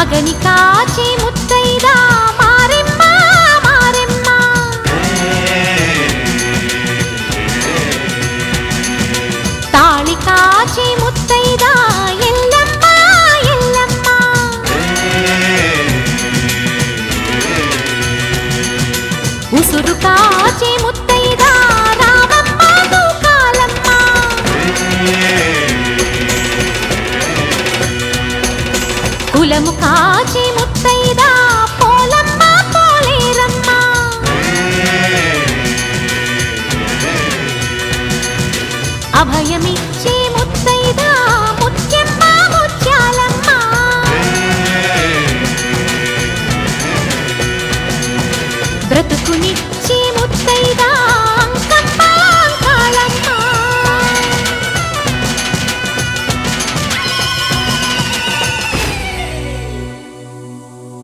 మగని కాచి ముత్తైదా మారెమ్మ మారెమ్మ తాళి కాచి ముత్తైదా ఎల్లమ్మ ఎల్లమ్మ ఉసురు కాచి ముత్తైదా రామమ్మ తూకాలమ్మ కులము కాచి